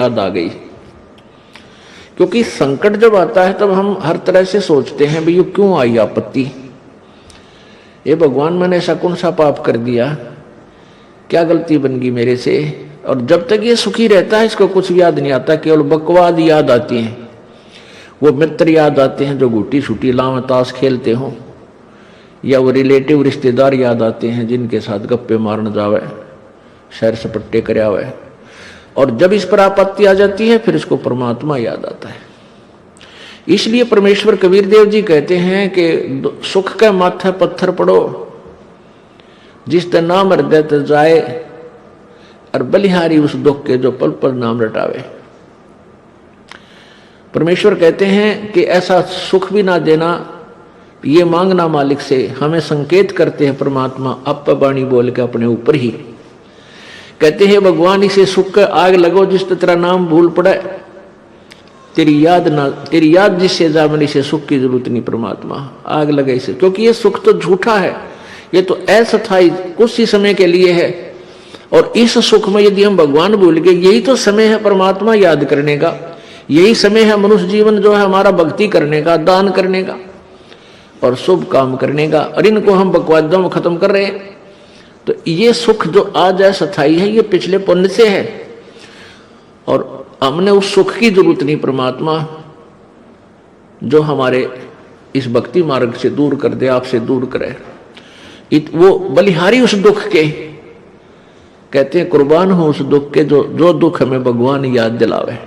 याद आ गई। क्योंकि संकट जब आता है तब हम हर तरह से सोचते हैं भाई ये क्यों आई आपत्ति, ये भगवान मैंने ऐसा कौन सा पाप कर दिया, क्या गलती बन गई मेरे से। और जब तक ये सुखी रहता है इसको कुछ याद नहीं आता, केवल बकवाद याद आती हैं, वो मित्र याद आते हैं जो गुटी छुटी लाव ताश खेलते हों, या वो रिलेटिव रिश्तेदार याद आते हैं जिनके साथ गप्पे मारने जावे, सैर सपट्टे कर आवे। और जब इस पर आपत्ति आ जाती है फिर इसको परमात्मा याद आता है। इसलिए परमेश्वर कबीर देव जी कहते हैं कि सुख के माथे पत्थर पड़ो, जिस ते नाम हृदय ते जाए, और बलिहारी उस दुख के जो पल पल नाम रटावे। परमेश्वर कहते हैं कि ऐसा सुख भी ना देना, ये मांगना मालिक से। हमें संकेत करते हैं परमात्मा अप बाणी बोल के अपने ऊपर ही, कहते हैं भगवान इसे सुख का आग लगो जिस तेरा नाम भूल पड़े, तेरी याद जिससे जामन, इसे सुख की जरूरत नहीं परमात्मा, आग लगे इसे। क्योंकि ये सुख तो झूठा है, ये तो अस्थायी कुछ ही समय के लिए है। और इस सुख में यदि हम भगवान भूल गए, यही तो समय है परमात्मा याद करने का, यही समय है मनुष्य जीवन जो है हमारा भक्ति करने का, दान करने का और शुभ काम करने का। और इनको हम बकवादों में खत्म कर रहे हैं। तो ये सुख जो आज है स्थायी है, ये पिछले पुण्य से है, और हमने उस सुख की जरूरत नहीं परमात्मा जो हमारे इस भक्ति मार्ग से दूर कर दे, आपसे दूर करे। वो बलिहारी उस दुख के, कहते हैं कुर्बान हो उस दुख के जो दुख हमें भगवान याद दिलावे।